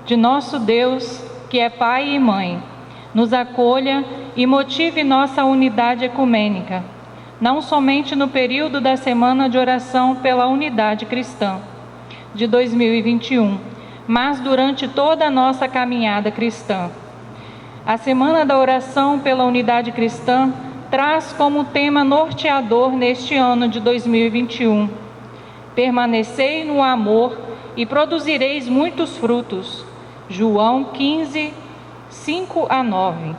de nosso Deus, que é Pai e Mãe, nos acolha e motive nossa unidade ecumênica, não somente no período da Semana de Oração pela Unidade Cristã de 2021, mas durante toda a nossa caminhada cristã. A Semana da Oração pela Unidade Cristã traz como tema norteador neste ano de 2021: permanecei no amor e produzireis muitos frutos. João 15, 5-9.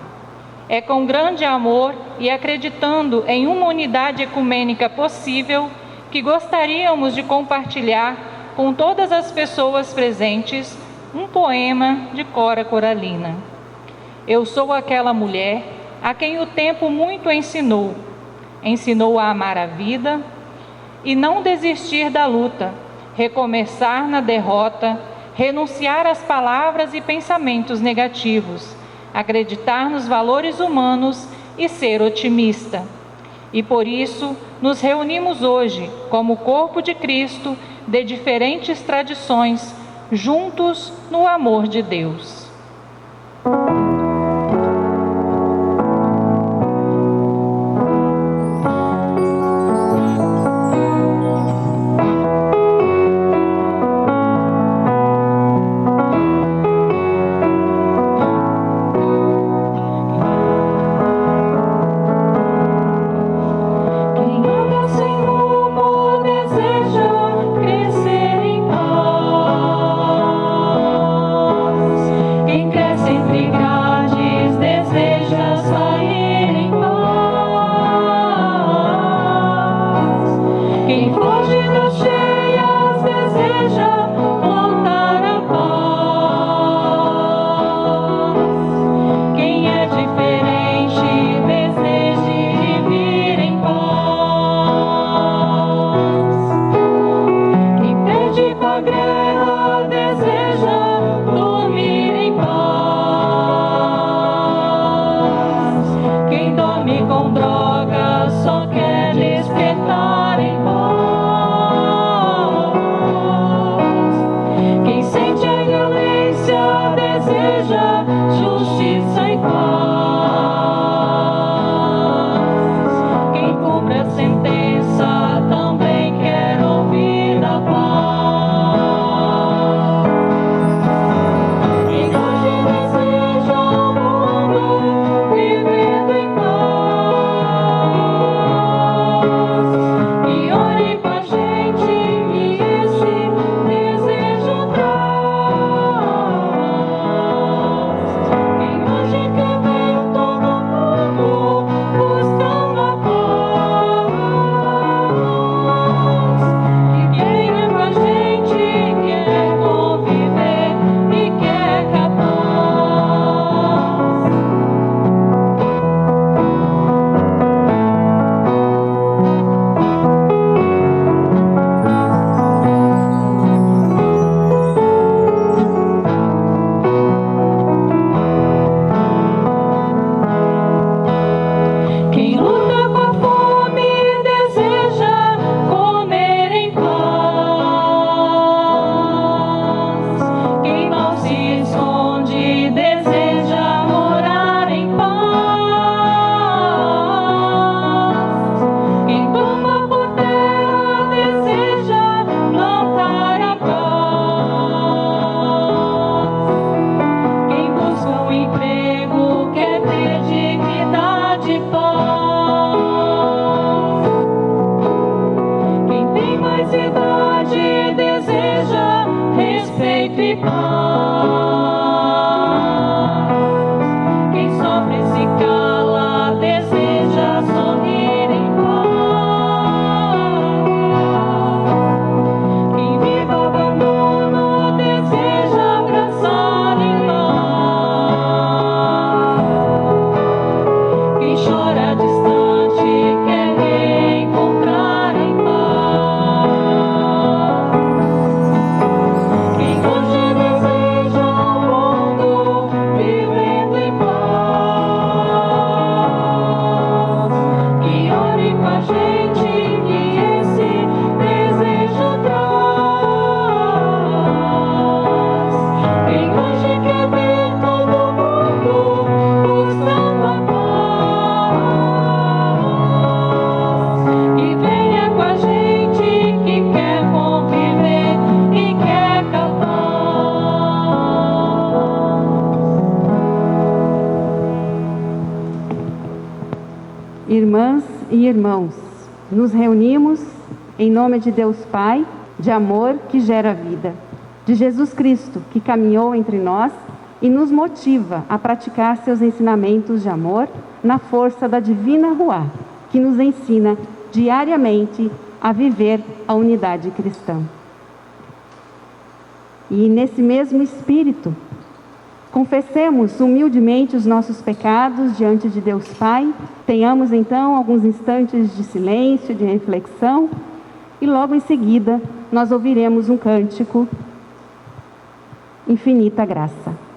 É com grande amor e acreditando em uma unidade ecumênica possível que gostaríamos de compartilhar com todas as pessoas presentes um poema de Cora Coralina. Eu sou aquela mulher a quem o tempo muito ensinou a amar a vida e não desistir da luta, recomeçar na derrota, renunciar às palavras e pensamentos negativos, acreditar nos valores humanos e ser otimista. E por isso nos reunimos hoje como corpo de Cristo de diferentes tradições, juntos no amor de Deus. irmãs e irmãos, nos reunimos em nome de Deus Pai, de amor que gera vida, de Jesus Cristo, que caminhou entre nós e nos motiva a praticar seus ensinamentos de amor na força da divina Ruá, que nos ensina diariamente a viver a unidade cristã. E nesse mesmo espírito, confessemos humildemente os nossos pecados diante de Deus Pai. Tenhamos então alguns instantes de silêncio, de reflexão, e logo em seguida nós ouviremos um cântico, Infinita Graça.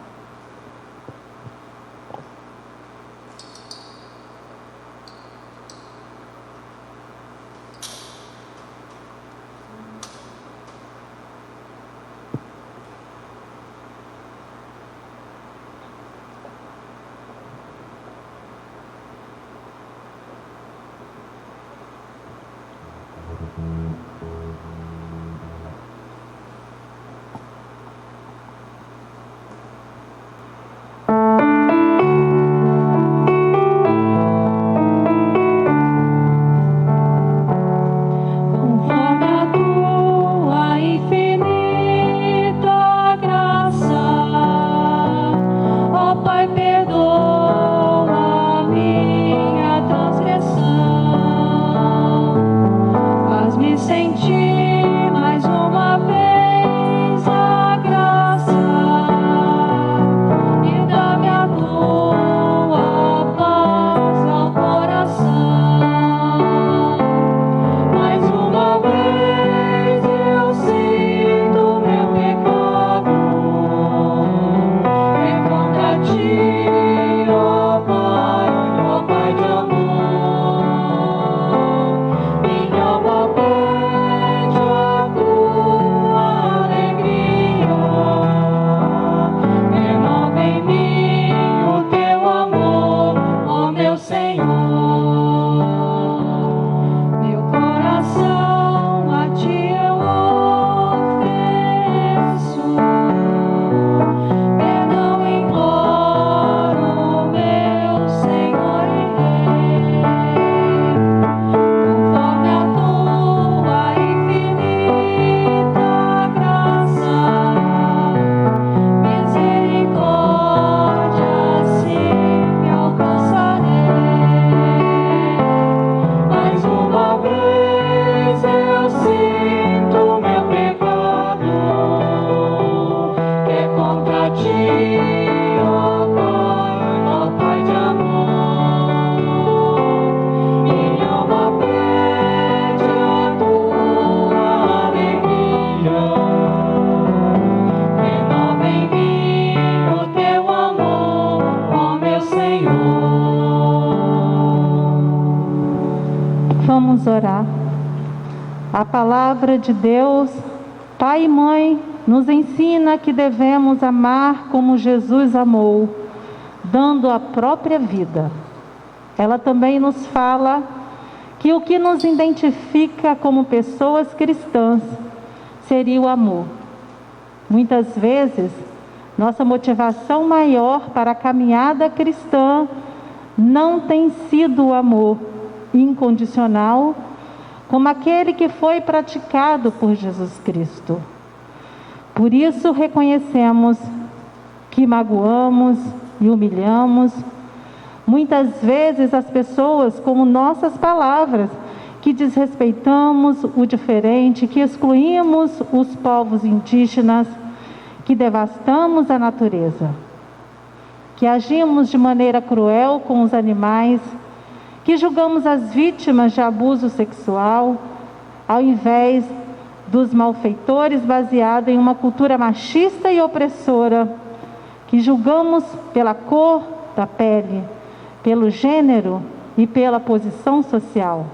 Vamos orar. A palavra de Deus, Pai e Mãe, nos ensina que devemos amar como Jesus amou, dando a própria vida. Ela também nos fala que o que nos identifica como pessoas cristãs seria o amor. Muitas vezes, nossa motivação maior para a caminhada cristã não tem sido o amor incondicional, como aquele que foi praticado por Jesus Cristo. Por isso reconhecemos que magoamos e humilhamos muitas vezes as pessoas com nossas palavras, que desrespeitamos o diferente, que excluímos os povos indígenas, que devastamos a natureza, que agimos de maneira cruel com os animais, que julgamos as vítimas de abuso sexual, ao invés dos malfeitores baseado em uma cultura machista e opressora, que julgamos pela cor da pele, pelo gênero e pela posição social,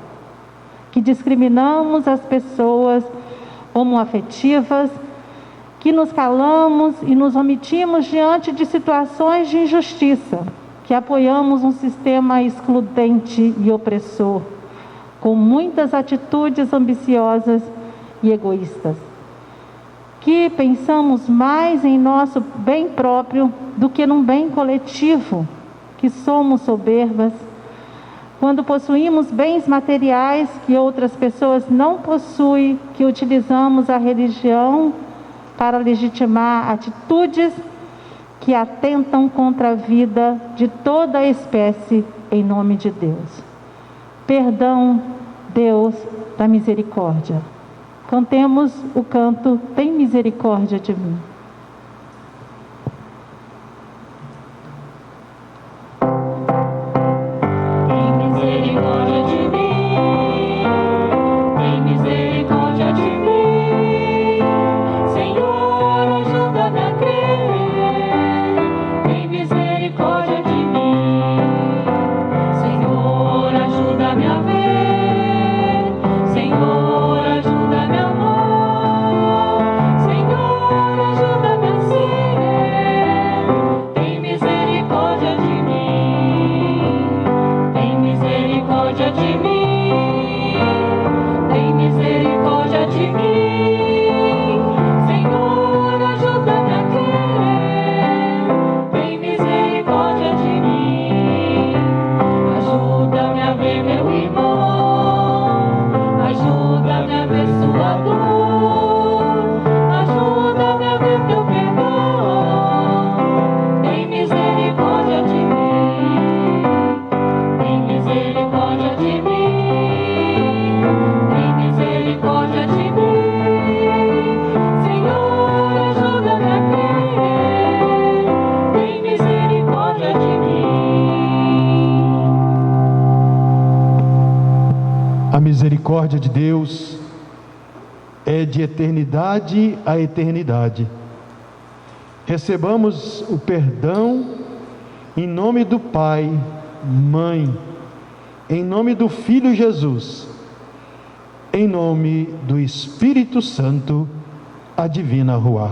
que discriminamos as pessoas homoafetivas, que nos calamos e nos omitimos diante de situações de injustiça, que apoiamos um sistema excludente e opressor, com muitas atitudes ambiciosas e egoístas, que pensamos mais em nosso bem próprio do que num bem coletivo, que somos soberbas, Quando possuímos bens materiais que outras pessoas não possuem, que utilizamos a religião para legitimar atitudes que atentam contra a vida de toda a espécie em nome de Deus. Perdão, Deus da misericórdia. Cantemos o canto Tem Misericórdia de Mim. A misericórdia de Deus é de eternidade a eternidade. Recebamos o perdão em nome do Pai, Mãe, em nome do Filho Jesus, em nome do Espírito Santo, a divina Ruá.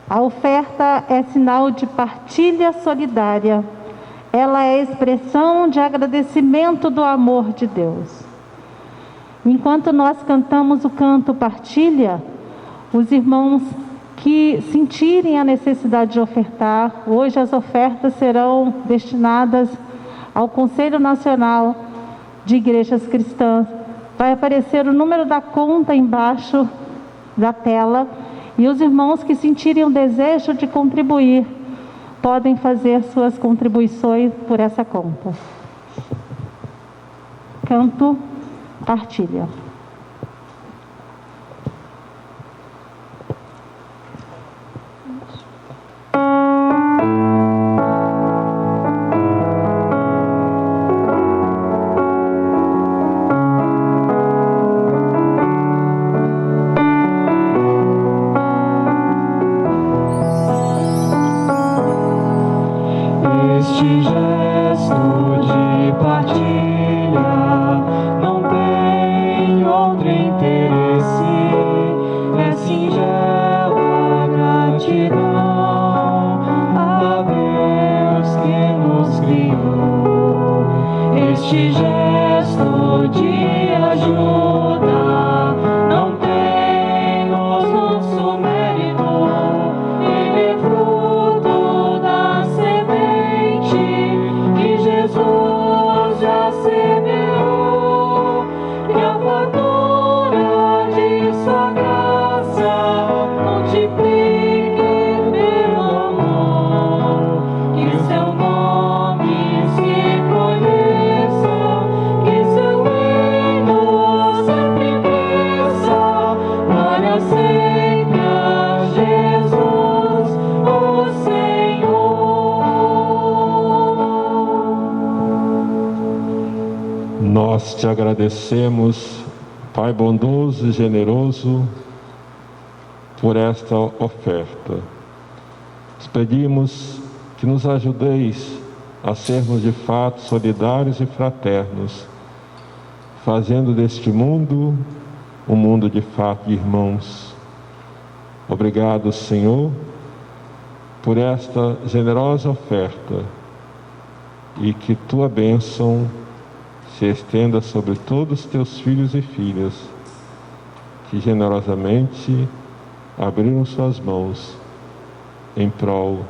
A oferta é sinal de partilha solidária. Ela é expressão de agradecimento do amor de Deus. Enquanto nós cantamos o canto Partilha, os irmãos que sentirem a necessidade de ofertar, hoje as ofertas serão destinadas ao Conselho Nacional de Igrejas Cristãs. Vai aparecer o número da conta embaixo da tela. E os irmãos que sentirem o desejo de contribuir, podem fazer suas contribuições por essa conta. Canto Partilha. Nós te agradecemos, Pai bondoso e generoso, por esta oferta. Te pedimos que nos ajudeis a sermos de fato solidários e fraternos, fazendo deste mundo um mundo de fato de irmãos. Obrigado, Senhor, por esta generosa oferta, e que tua bênção se estenda sobre todos os teus filhos e filhas, que generosamente abriram suas mãos em prol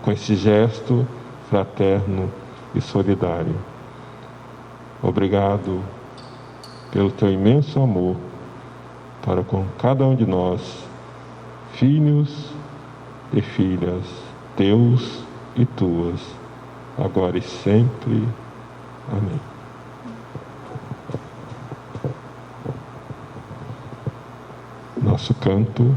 com este gesto fraterno e solidário. Obrigado pelo teu imenso amor para com cada um de nós, filhos e filhas, teus e tuas, agora e sempre. Amém. Nosso canto.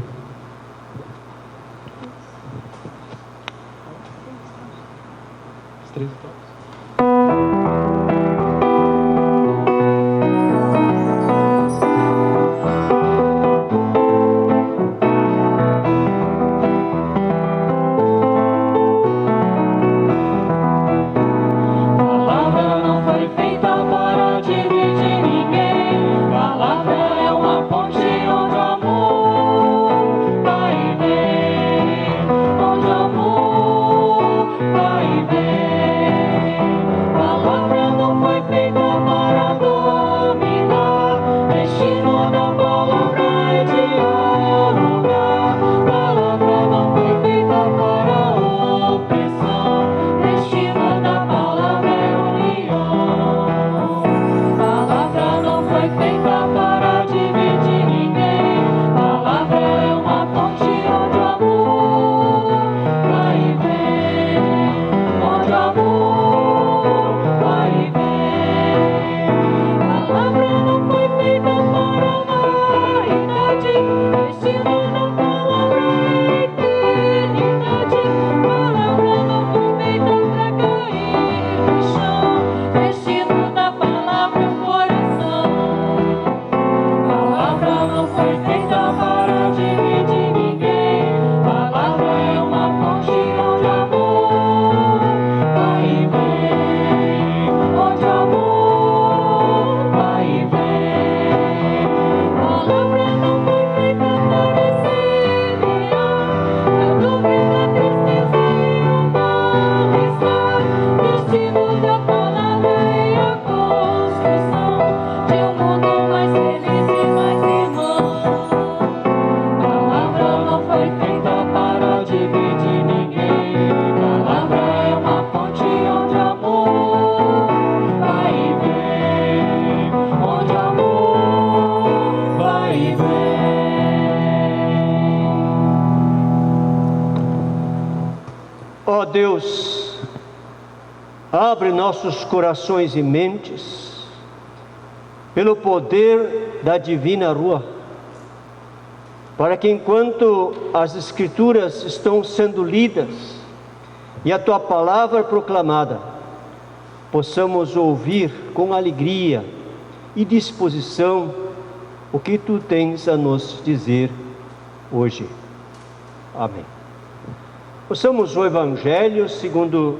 Ó Deus, abre nossos corações e mentes pelo poder da divina Rua, para que enquanto as Escrituras estão sendo lidas e a Tua palavra proclamada, possamos ouvir com alegria e disposição o que Tu tens a nos dizer hoje. Amém. Ouçamos o Evangelho segundo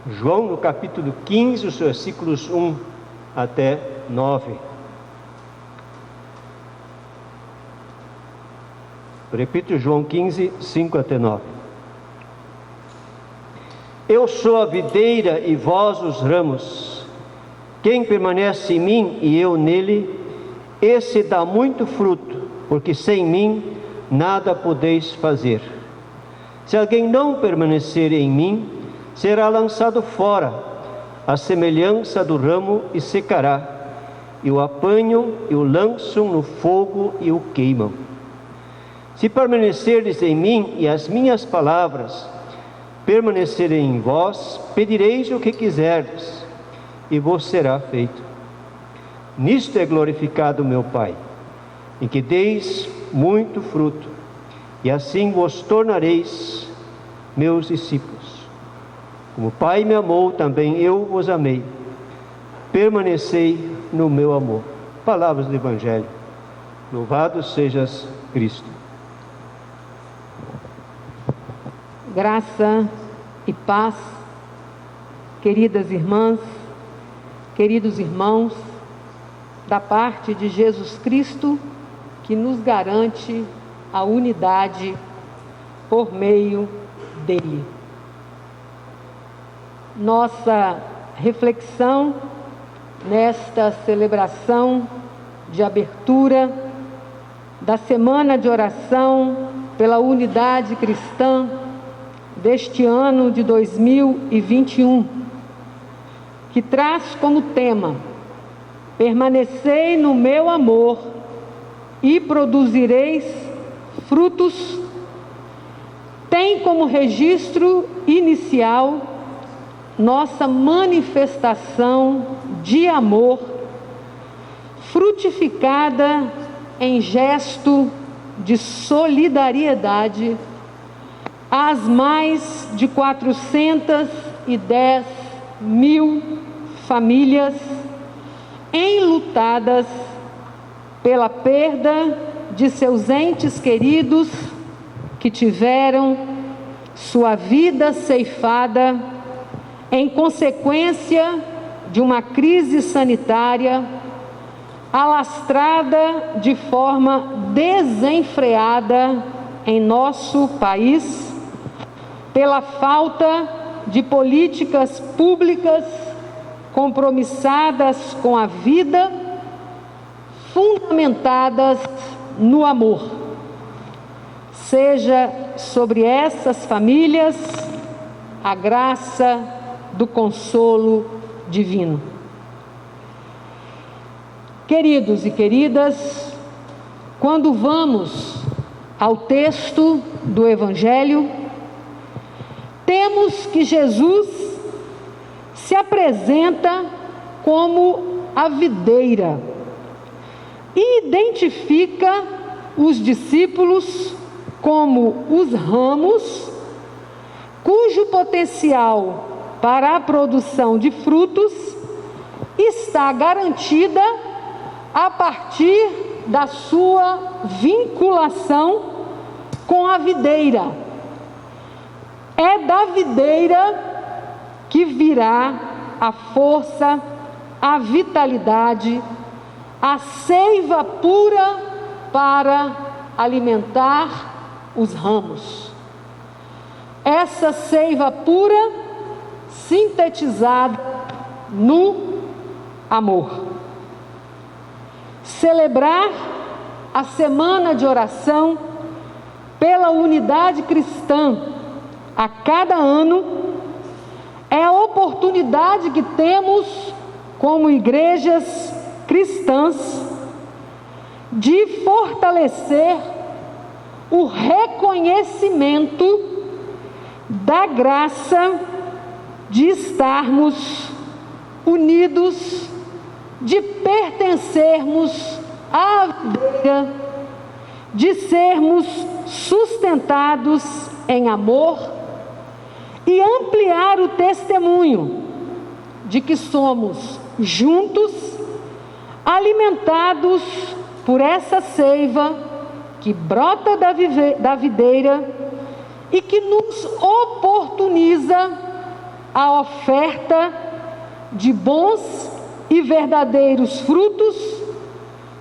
João, no capítulo 15, os versículos 1 até 9. Repito, João 15, 5 até 9. Eu sou a videira e vós os ramos. Quem permanece em mim e eu nele, esse dá muito fruto, porque sem mim nada podeis fazer. Se alguém não permanecer em mim, será lançado fora, à semelhança do ramo, e secará. E o apanham e o lançam no fogo e o queimam. Se permanecerdes em mim e as minhas palavras permanecerem em vós, pedireis o que quiserdes, e vos será feito. Nisto é glorificado meu Pai, em que deis muito fruto, e assim vos tornareis meus discípulos. Como o Pai me amou, também eu vos amei. Permanecei no meu amor. Palavras do Evangelho. Louvado sejas Cristo. Graça e paz, queridas irmãs, queridos irmãos, da parte de Jesus Cristo, que nos garante a unidade por meio dele. Nossa reflexão nesta celebração de abertura da Semana de Oração pela Unidade Cristã deste ano de 2021, que traz como tema: permanecei no meu amor e produzireis frutos. Tem como registro inicial nossa manifestação de amor, frutificada em gesto de solidariedade às mais de 410 mil famílias enlutadas pela perda de seus entes queridos que tiveram sua vida ceifada em consequência de uma crise sanitária alastrada de forma desenfreada em nosso país, pela falta de políticas públicas compromissadas com a vida, fundamentadas no amor. Seja sobre essas famílias a graça do consolo divino. Queridos e queridas, quando vamos ao texto do Evangelho, temos que Jesus se apresenta como a videira e identifica os discípulos como os ramos, cujo potencial para a produção de frutos está garantida a partir da sua vinculação com a videira. É da videira que virá a força, a vitalidade, a seiva pura para alimentar os ramos. Essa seiva pura sintetizada no amor. Celebrar a Semana de Oração pela Unidade Cristã a cada ano é a oportunidade que temos como igrejas cristãs de fortalecer o reconhecimento da graça de estarmos unidos, de pertencermos à videira, de sermos sustentados em amor e ampliar o testemunho de que somos juntos alimentados por essa seiva que brota da videira e que nos oportuniza a oferta de bons e verdadeiros frutos,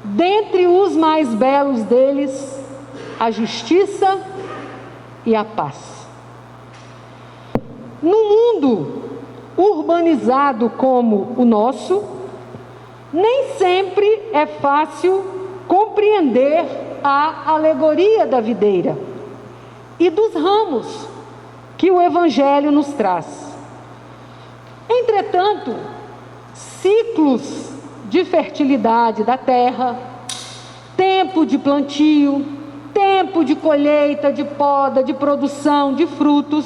dentre os mais belos deles, a justiça e a paz. No mundo urbanizado como o nosso, nem sempre é fácil compreender a alegoria da videira e dos ramos que o Evangelho nos traz. Entretanto, ciclos de fertilidade da terra, tempo de plantio, tempo de colheita, de poda, de produção de frutos,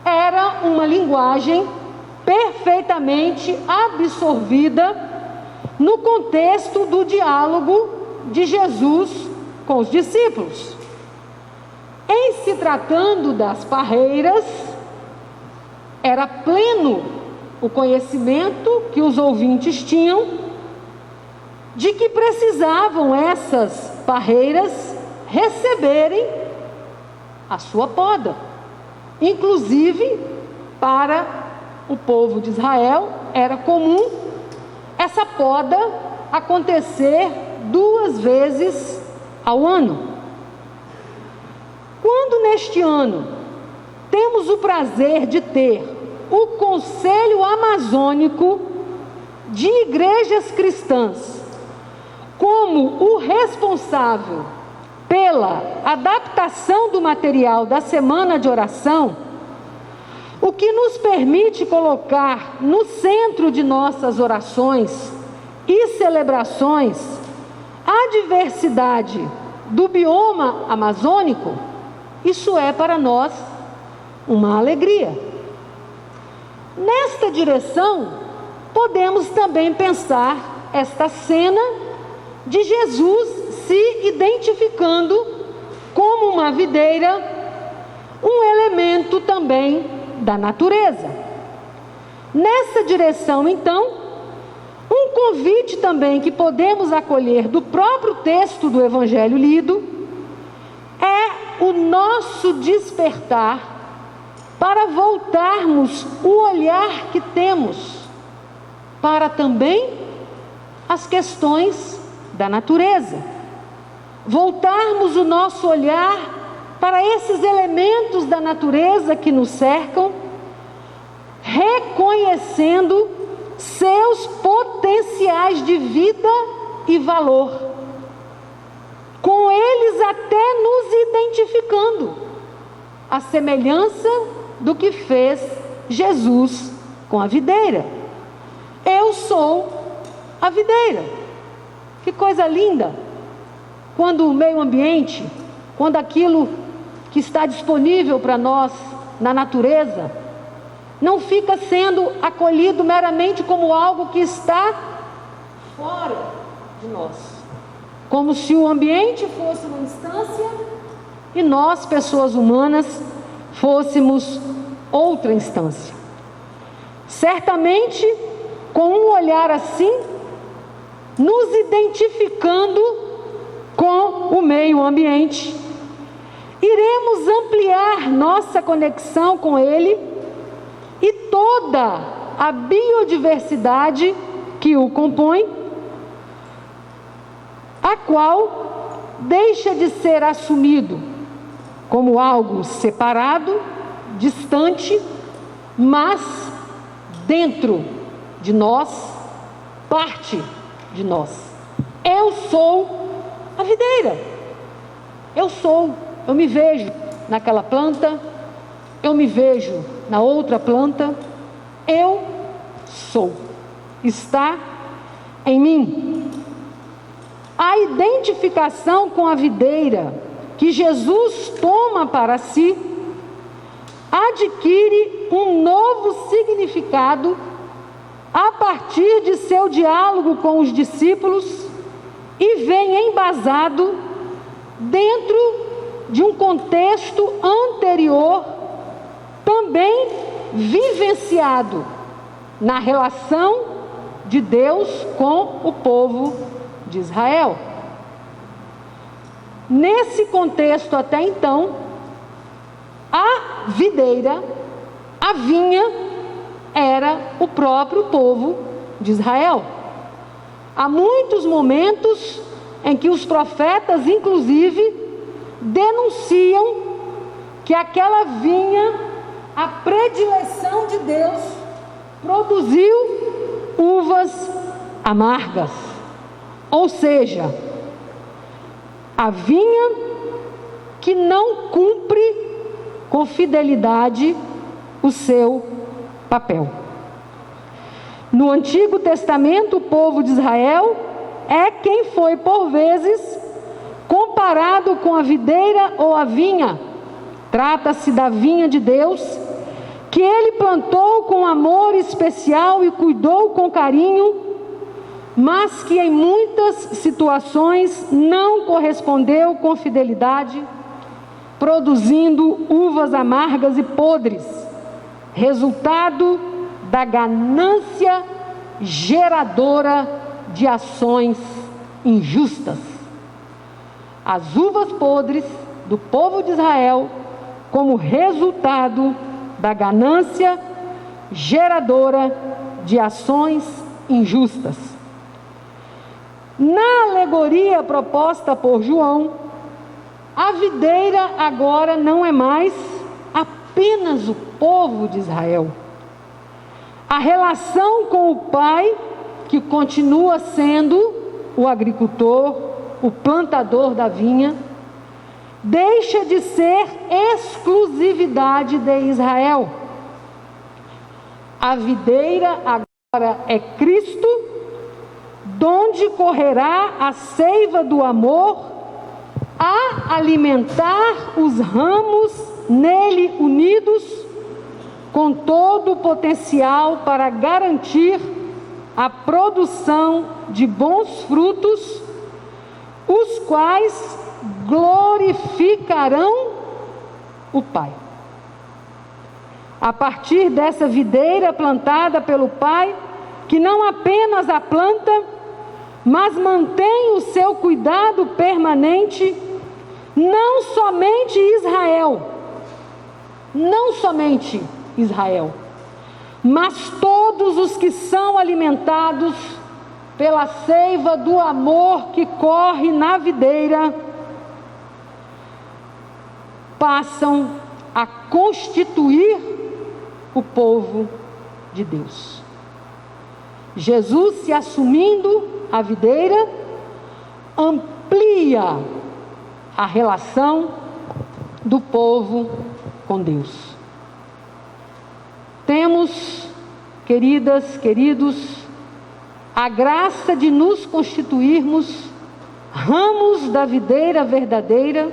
era uma linguagem perfeitamente absorvida no contexto do diálogo de Jesus com os discípulos. Em se tratando das parreiras, era pleno o conhecimento que os ouvintes tinham de que precisavam essas parreiras receberem a sua poda. Inclusive, para o povo de Israel, era comum essa poda acontecer 2 vezes ao ano. Quando neste ano temos o prazer de ter o Conselho Amazônico de Igrejas Cristãs como o responsável pela adaptação do material da Semana de Oração, o que nos permite colocar no centro de nossas orações e celebrações a diversidade do bioma amazônico, isso é para nós uma alegria. Nesta direção, podemos também pensar esta cena de Jesus se identificando como uma videira, um elemento também da natureza. Nessa direção, então, um convite também que podemos acolher do próprio texto do Evangelho lido é o nosso despertar para voltarmos o olhar que temos para também as questões da natureza. Voltarmos o nosso olhar para esses elementos da natureza que nos cercam, reconhecendo seus potenciais de vida e valor, com eles até nos identificando, a semelhança do que fez Jesus com a videira. Eu sou a videira. Que coisa linda! Quando o meio ambiente, quando aquilo que está disponível para nós na natureza, não fica sendo acolhido meramente como algo que está fora de nós. Como se o ambiente fosse uma instância e nós, pessoas humanas, fôssemos outra instância. Certamente, com um olhar assim, nos identificando com o meio ambiente, iremos ampliar nossa conexão com ele e toda a biodiversidade que o compõe, a qual deixa de ser assumido como algo separado, distante, mas dentro de nós, parte de nós. Eu sou a videira. Eu me vejo naquela planta, eu me vejo na outra planta, eu sou. Está em mim. A identificação com a videira que Jesus toma para si adquire um novo significado a partir de seu diálogo com os discípulos e vem embasado dentro de um contexto anterior, também vivenciado na relação de Deus com o povo de Israel. Nesse contexto até então, a videira, a vinha, era o próprio povo de Israel. Há muitos momentos em que os profetas, inclusive, denunciam que aquela vinha, a predileção de Deus, produziu uvas amargas. Ou seja, a vinha que não cumpre com fidelidade o seu papel. No Antigo Testamento, o povo de Israel é quem foi, por vezes, comparado com a videira ou a vinha. Trata-se da vinha de Deus, que ele plantou com amor especial e cuidou com carinho, mas que em muitas situações não correspondeu com fidelidade, produzindo uvas amargas e podres, resultado da ganância geradora de ações injustas. As uvas podres do povo de Israel, como resultado da ganância geradora de ações injustas. Na alegoria proposta por João, a videira agora não é mais apenas o povo de Israel, A relação com o pai, que continua sendo o agricultor, o plantador da vinha, deixa de ser exclusividade de Israel. A videira agora é Cristo, donde correrá a seiva do amor, a alimentar os ramos nele unidos, com todo o potencial para garantir a produção de bons frutos, os quais glorificarão o Pai. A partir dessa videira plantada pelo Pai, que não apenas a planta, mas mantém o seu cuidado permanente, não somente Israel, mas todos os que são alimentados pela seiva do amor que corre na videira, passam a constituir o povo de Deus. Jesus, se assumindo a videira, amplia a relação do povo com Deus. Temos, queridas, queridos, a graça de nos constituirmos ramos da videira verdadeira,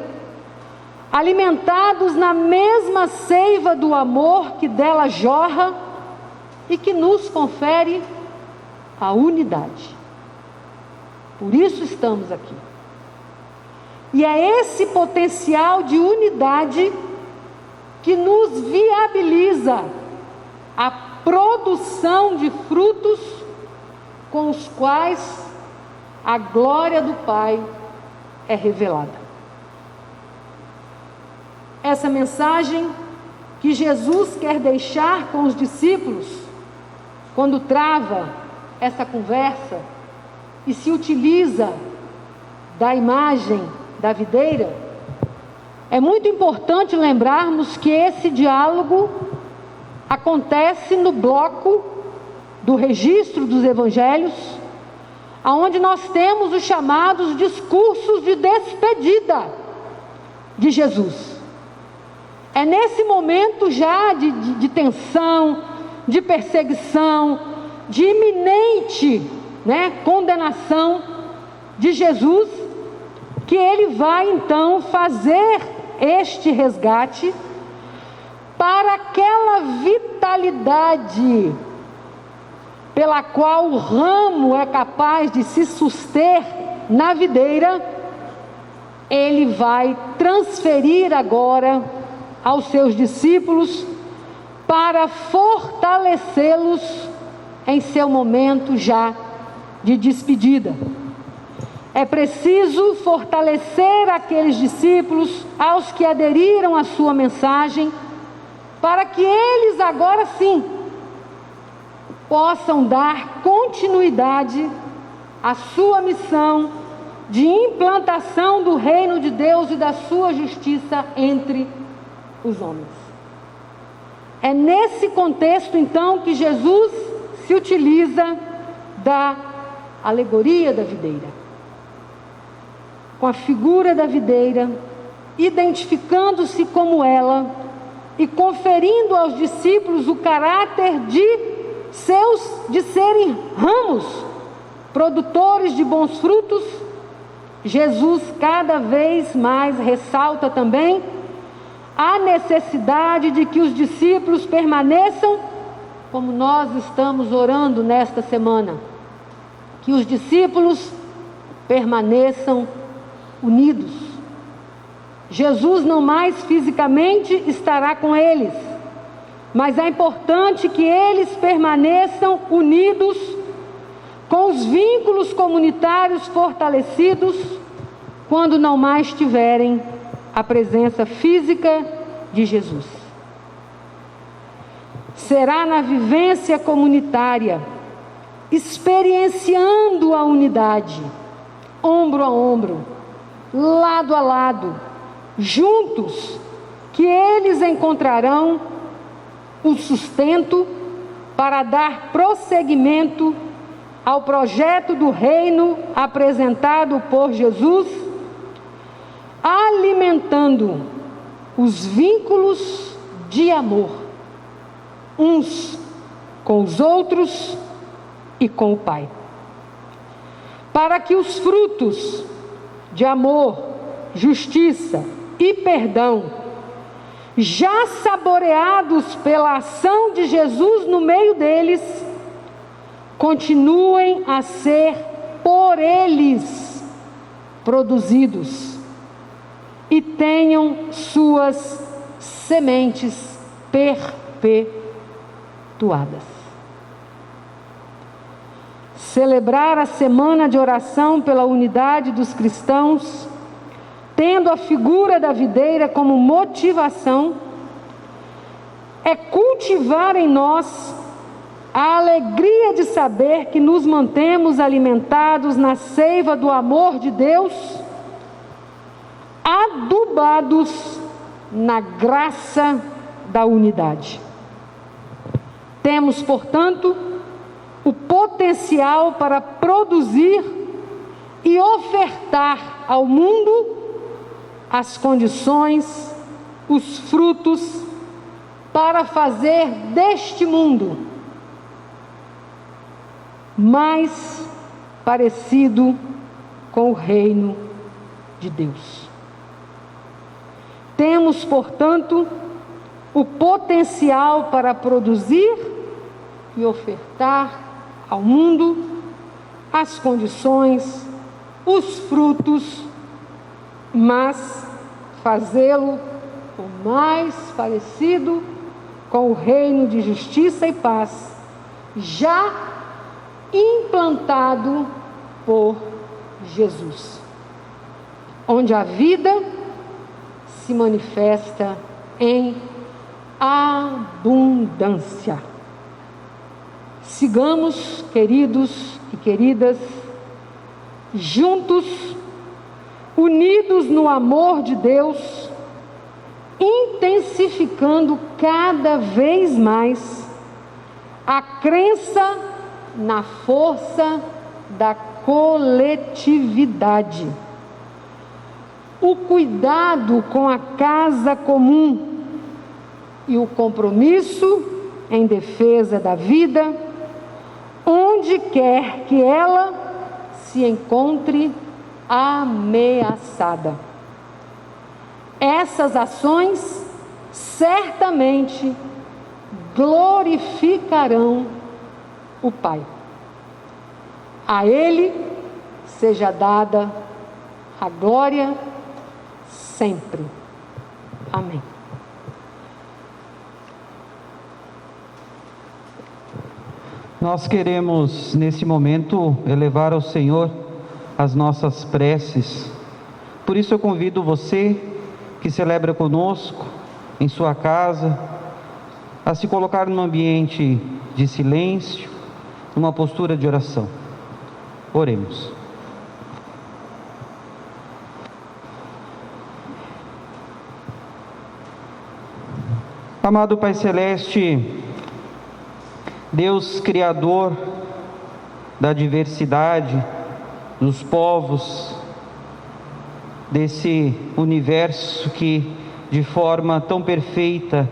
alimentados na mesma seiva do amor que dela jorra e que nos confere a unidade. Por isso estamos aqui. E é esse potencial de unidade que nos viabiliza a produção de frutos com os quais a glória do Pai é revelada. Essa mensagem que Jesus quer deixar com os discípulos, quando trava essa conversa e se utiliza da imagem da videira, é muito importante lembrarmos que esse diálogo acontece no bloco do registro dos evangelhos, onde nós temos os chamados discursos de despedida de Jesus. É nesse momento já de tensão, de perseguição, de iminente condenação de Jesus, que ele vai então fazer este resgate para aquela vitalidade pela qual o ramo é capaz de se suster na videira. Ele vai transferir agora aos seus discípulos para fortalecê-los em seu momento já de despedida. É preciso fortalecer aqueles discípulos, aos que aderiram à sua mensagem, para que eles agora sim possam dar continuidade à sua missão de implantação do reino de Deus e da sua justiça entre os homens. É nesse contexto então que Jesus se utiliza da alegoria da videira. Com a figura da videira, identificando-se como ela e conferindo aos discípulos o caráter de serem ramos, produtores de bons frutos, Jesus cada vez mais ressalta também a necessidade de que os discípulos permaneçam, como nós estamos orando nesta semana, que os discípulos permaneçam unidos. Jesus não mais fisicamente estará com eles, mas é importante que eles permaneçam unidos, com os vínculos comunitários fortalecidos, quando não mais tiverem a presença física de Jesus. Será na vivência comunitária, experienciando a unidade, ombro a ombro, lado a lado, juntos, que eles encontrarão o sustento, para dar prosseguimento ao projeto do reino apresentado por Jesus, alimentando os vínculos de amor, uns com os outros e com o Pai, para que os frutos de amor, justiça e perdão, já saboreados pela ação de Jesus no meio deles, continuem a ser por eles produzidos e tenham suas sementes perpetuadas. Celebrar a semana de oração pela unidade dos cristãos, tendo a figura da videira como motivação, é cultivar em nós a alegria de saber que nos mantemos alimentados na seiva do amor de Deus, adubados na graça da unidade. Temos, portanto, o potencial para produzir e ofertar ao mundo as condições, os frutos, para fazer deste mundo mais parecido com o reino de Deus. Temos, portanto, o potencial para produzir e ofertar ao mundo as condições, os frutos, mas fazê-lo o mais parecido com o reino de justiça e paz, já implantado por Jesus, onde a vida se manifesta em abundância. Sigamos, queridos e queridas, juntos, unidos no amor de Deus, intensificando cada vez mais a crença na força da coletividade, o cuidado com a casa comum e o compromisso em defesa da vida, onde quer que ela se encontre ameaçada. Essas ações certamente glorificarão o Pai. A Ele seja dada a glória sempre. Amém. Nós queremos, nesse momento, elevar ao Senhor as nossas preces. Por isso eu convido você que celebra conosco em sua casa a se colocar num ambiente de silêncio, numa postura de oração. Oremos. Amado Pai Celeste, Deus Criador da diversidade, dos povos, desse universo que de forma tão perfeita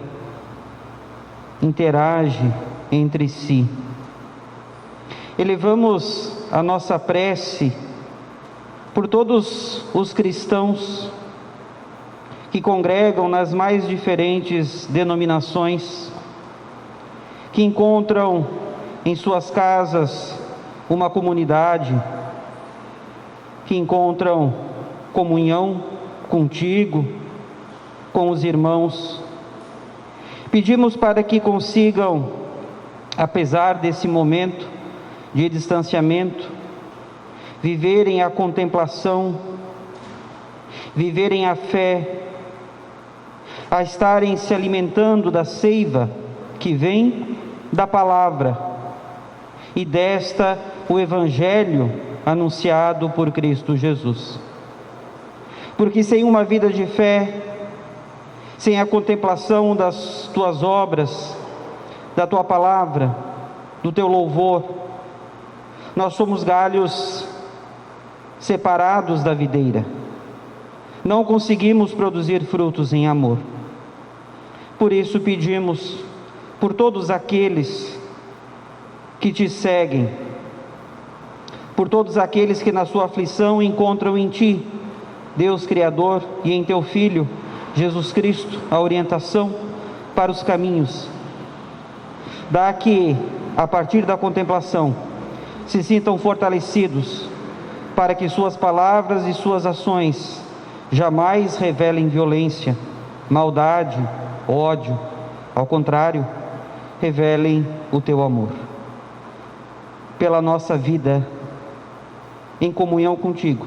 interage entre si. Elevamos a nossa prece por todos os cristãos que congregam nas mais diferentes denominações, que encontram em suas casas uma comunidade, que encontram comunhão contigo, com os irmãos. Pedimos para que consigam, apesar desse momento de distanciamento, viverem a contemplação, viverem a fé, a estarem se alimentando da seiva que vem da palavra e desta o Evangelho anunciado por Cristo Jesus. Porque sem uma vida de fé, sem a contemplação das tuas obras, da tua palavra, do teu louvor. Nós somos galhos separados da videira. Não conseguimos produzir frutos em amor. Por isso pedimos por todos aqueles que te seguem, por todos aqueles que na sua aflição encontram em ti, Deus Criador, e em teu Filho, Jesus Cristo, a orientação para os caminhos. Dá que, a partir da contemplação, se sintam fortalecidos, para que suas palavras e suas ações jamais revelem violência, maldade, ódio. Ao contrário, revelem o teu amor. Pela nossa vida em comunhão contigo,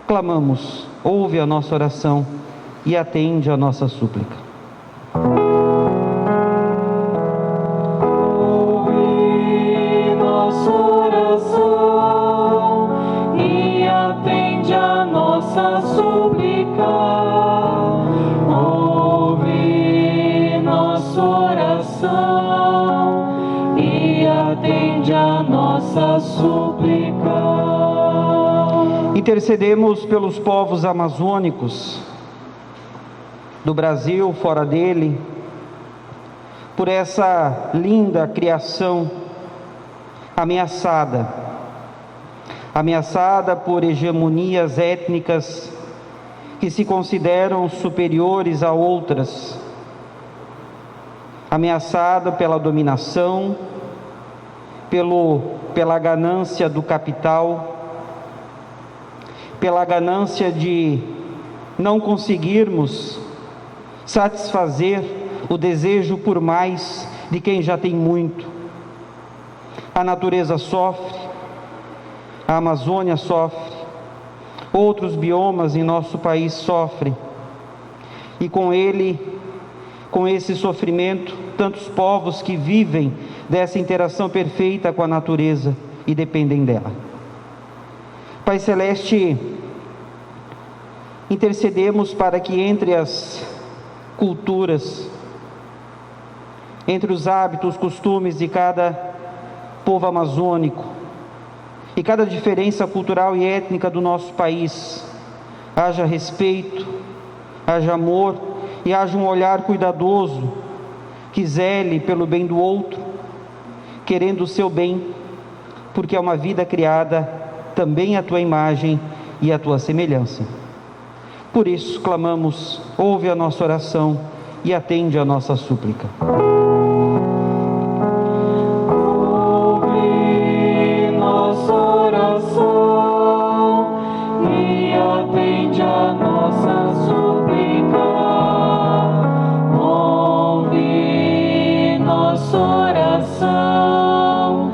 clamamos, ouve a nossa oração e atende a nossa súplica. Ouve nossa oração e atende a nossa súplica. Ouve nossa oração e atende a nossa súplica. Intercedemos pelos povos amazônicos do Brasil, fora dele, por essa linda criação ameaçada por hegemonias étnicas que se consideram superiores a outras, ameaçada pela dominação, pela ganância do capital, pela ganância de não conseguirmos satisfazer o desejo por mais de quem já tem muito. A natureza sofre, a Amazônia sofre, outros biomas em nosso país sofrem, e com esse sofrimento, tantos povos que vivem dessa interação perfeita com a natureza e dependem dela. Pai Celeste, intercedemos para que entre as culturas, entre os hábitos, costumes de cada povo amazônico e cada diferença cultural e étnica do nosso país, haja respeito, haja amor e haja um olhar cuidadoso que zele pelo bem do outro, querendo o seu bem, porque é uma vida criada também à tua imagem e à tua semelhança. Por isso clamamos, ouve a nossa oração e atende a nossa súplica. Ouve nossa oração e atende a nossa súplica. Ouve nossa oração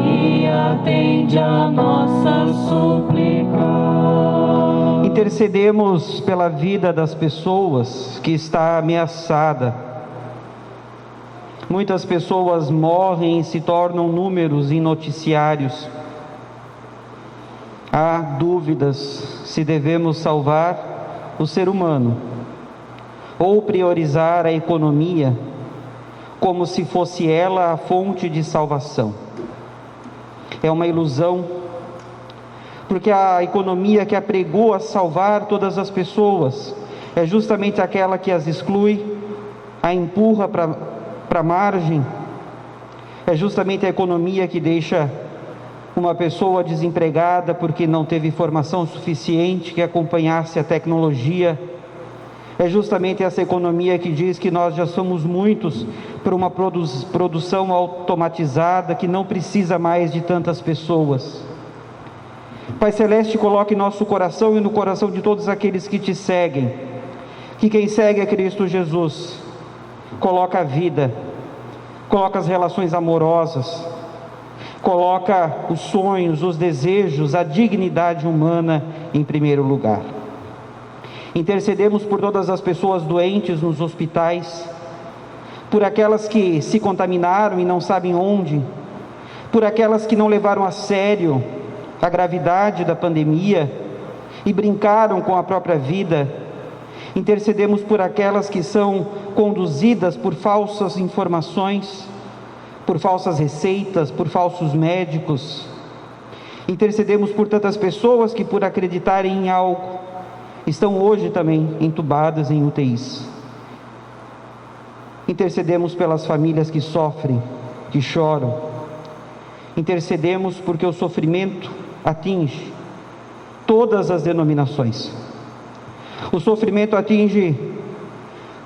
e atende a nossa súplica. Intercedemos pela vida das pessoas que está ameaçada. Muitas pessoas morrem e se tornam números em noticiários. Há dúvidas se devemos salvar o ser humano ou priorizar a economia como se fosse ela a fonte de salvação. É uma ilusão, porque a economia que apregou a salvar todas as pessoas é justamente aquela que as exclui, a empurra para a margem. É justamente a economia que deixa uma pessoa desempregada porque não teve formação suficiente que acompanhasse a tecnologia. É justamente essa economia que diz que nós já somos muitos para uma produção automatizada que não precisa mais de tantas pessoas. Pai Celeste, coloque em nosso coração e no coração de todos aqueles que te seguem, que quem segue a Cristo Jesus, coloca a vida, coloca as relações amorosas, coloca os sonhos, os desejos, a dignidade humana em primeiro lugar. Intercedemos por todas as pessoas doentes nos hospitais, por aquelas que se contaminaram e não sabem onde, por aquelas que não levaram a sério a gravidade da pandemia e brincaram com a própria vida. Intercedemos por aquelas que são conduzidas por falsas informações, por falsas receitas, por falsos médicos. Intercedemos por tantas pessoas que, por acreditarem em algo, estão hoje também entubadas em UTIs. Intercedemos pelas famílias que sofrem, que choram. Intercedemos porque o sofrimento atinge todas as denominações. O sofrimento atinge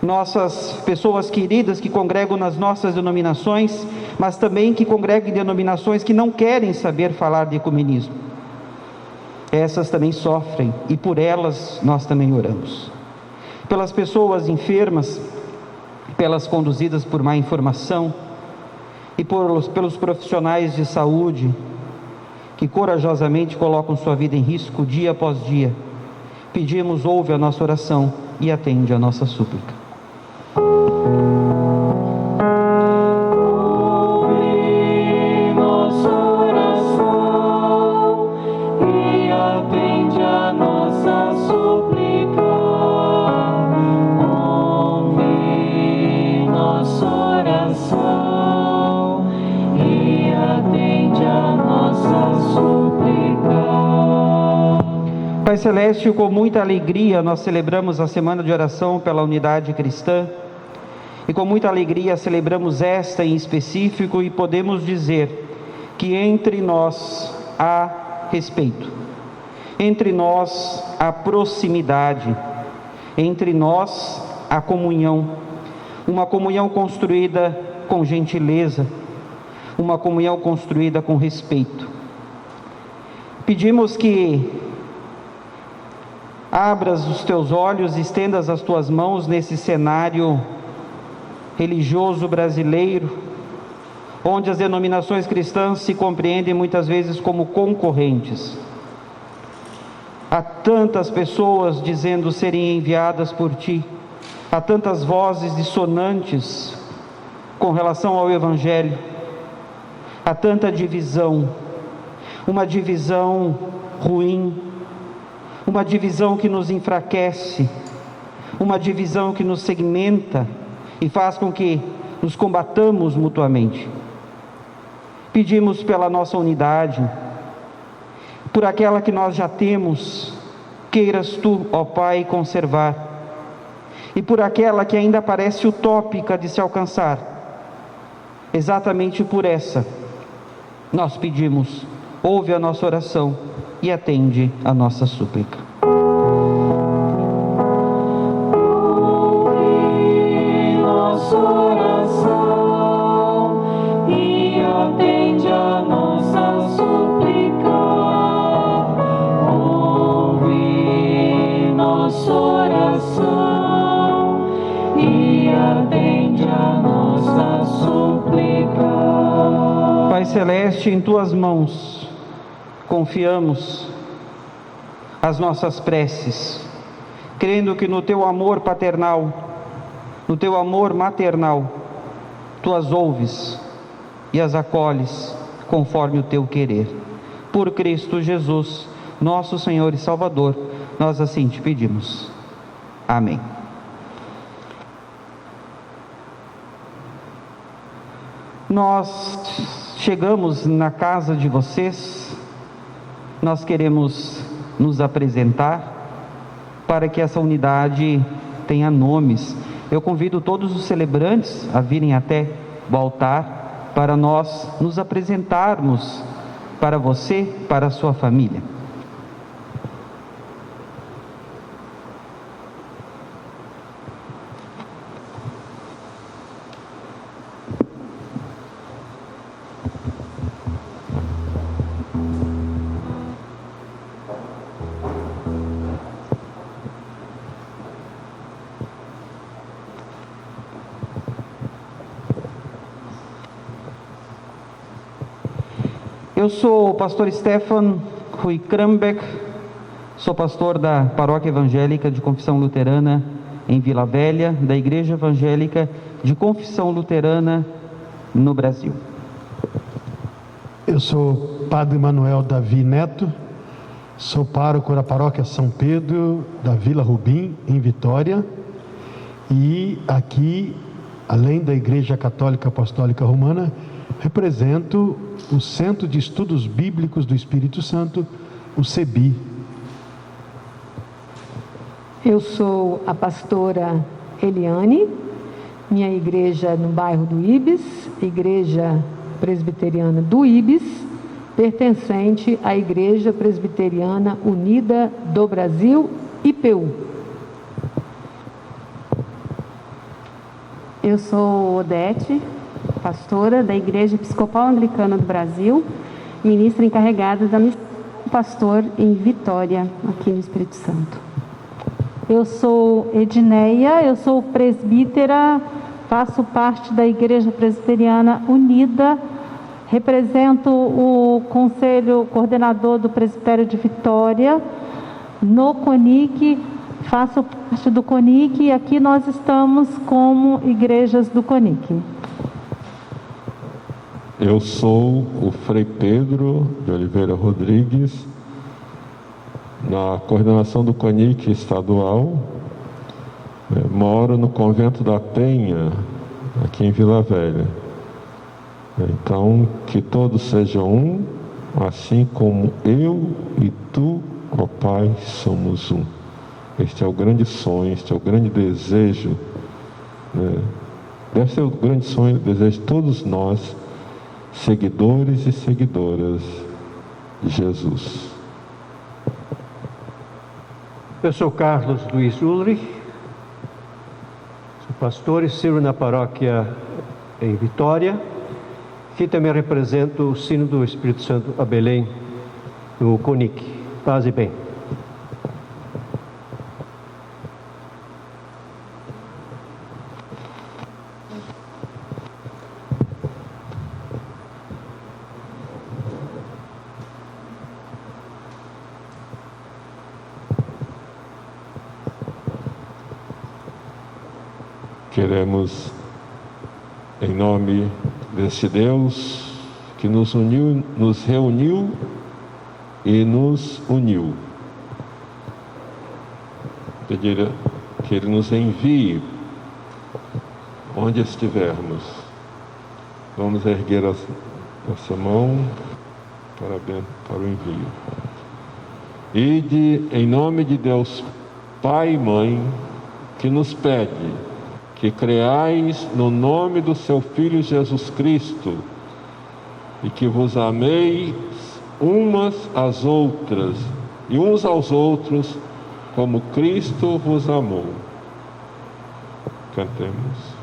nossas pessoas queridas que congregam nas nossas denominações, mas também que congregam em denominações que não querem saber falar de ecumenismo. Essas também sofrem e por elas nós também oramos. Pelas pessoas enfermas, pelas conduzidas por má informação e pelos profissionais de saúde que corajosamente colocam sua vida em risco dia após dia. Pedimos, ouve a nossa oração e atende a nossa súplica. Pai Celeste, com muita alegria nós celebramos a Semana de Oração pela Unidade Cristã e com muita alegria celebramos esta em específico e podemos dizer que entre nós há respeito, entre nós há proximidade, entre nós há comunhão, uma comunhão construída com gentileza, uma comunhão construída com respeito. Pedimos que abras os teus olhos, estendas as tuas mãos nesse cenário religioso brasileiro, onde as denominações cristãs se compreendem muitas vezes como concorrentes. Há tantas pessoas dizendo serem enviadas por ti, há tantas vozes dissonantes com relação ao Evangelho, há tanta divisão, uma divisão ruim, uma divisão que nos enfraquece, uma divisão que nos segmenta e faz com que nos combatamos mutuamente. Pedimos pela nossa unidade, por aquela que nós já temos, queiras tu, ó Pai, conservar, e por aquela que ainda parece utópica de se alcançar, exatamente por essa, nós pedimos, ouve a nossa oração e atende a nossa súplica. Ouve nossa oração e atende a nossa súplica. Ouve nossa oração e atende a nossa súplica. Pai Celeste, em tuas mãos confiamos as nossas preces, crendo que no teu amor paternal, no teu amor maternal, tu as ouves e as acolhes conforme o teu querer. Por Cristo Jesus, nosso Senhor e Salvador, nós assim te pedimos. Amém. Nós chegamos na casa de vocês. Nós queremos nos apresentar para que essa unidade tenha nomes. Eu convido todos os celebrantes a virem até o altar para nós nos apresentarmos para você, para a sua família. Eu sou o pastor Stefan Rui Krambeck, sou pastor da Paróquia Evangélica de Confissão Luterana em Vila Velha, da Igreja Evangélica de Confissão Luterana no Brasil. Eu sou Padre Manuel Davi Neto, sou pároco da Paróquia São Pedro da Vila Rubim, em Vitória, e aqui, além da Igreja Católica Apostólica Romana, represento o Centro de Estudos Bíblicos do Espírito Santo, o CEBI. Eu sou a pastora Eliane, minha igreja no bairro do Ibis, Igreja Presbiteriana do Ibis, pertencente à Igreja Presbiteriana Unida do Brasil, IPU. Eu sou Odete, pastora da Igreja Episcopal Anglicana do Brasil, ministra encarregada da missão do pastor em Vitória, aqui no Espírito Santo. Eu sou Edneia, eu sou presbítera, faço parte da Igreja Presbiteriana Unida, represento o Conselho Coordenador do Presbitério de Vitória, no CONIC, faço parte do CONIC e aqui nós estamos como igrejas do CONIC. Eu sou o Frei Pedro de Oliveira Rodrigues, na coordenação do CONIC estadual, moro no Convento da Penha, aqui em Vila Velha. Então, que todos sejam um, assim como eu e tu, ó Pai, somos um. Este é o grande sonho, este é o grande desejo, deve ser o grande sonho, o desejo de todos nós, seguidores e seguidoras de Jesus. Eu sou Carlos Luiz Ulrich, sou pastor e sirvo na paróquia em Vitória. Aqui também represento o Sino do Espírito Santo a Belém, no CONIC. Paz e bem. Queremos, em nome deste Deus que nos uniu, nos reuniu e nos uniu, pedir que Ele nos envie onde estivermos. Vamos erguer nossa mão para o envio. Ide em nome de Deus Pai e Mãe, que nos pede que creais no nome do seu Filho Jesus Cristo e que vos ameis umas às outras e uns aos outros como Cristo vos amou. Cantemos.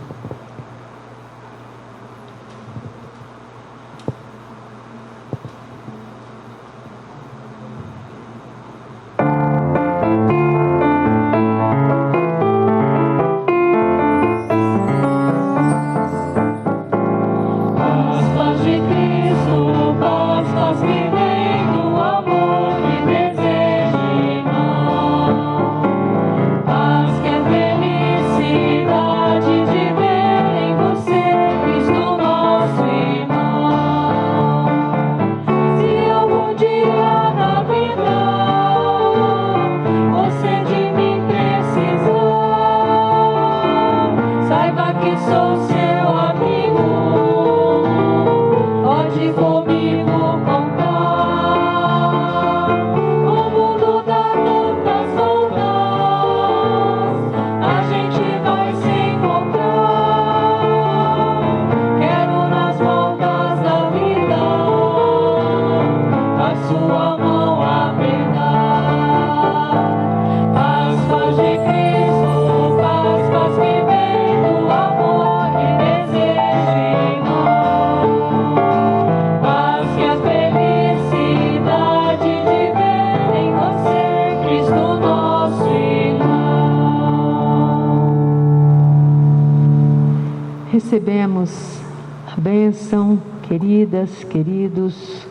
Recebemos a bênção, queridas, queridos,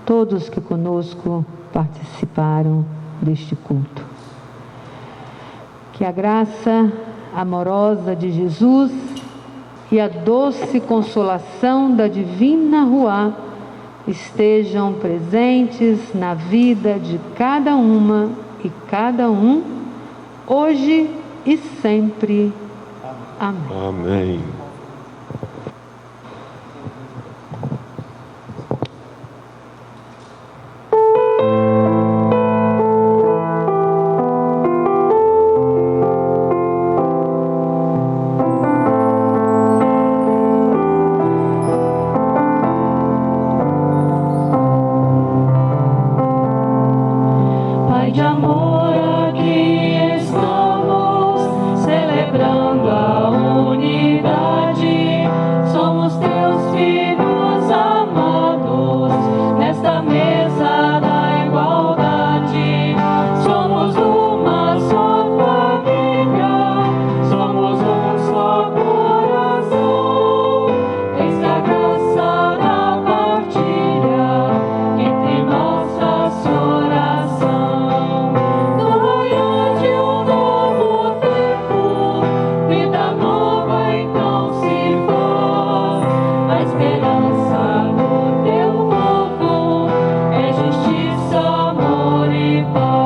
todos que conosco participaram deste culto. Que a graça amorosa de Jesus e a doce consolação da Divina Ruá estejam presentes na vida de cada uma e cada um, hoje e sempre. Amém. Amém. de paz.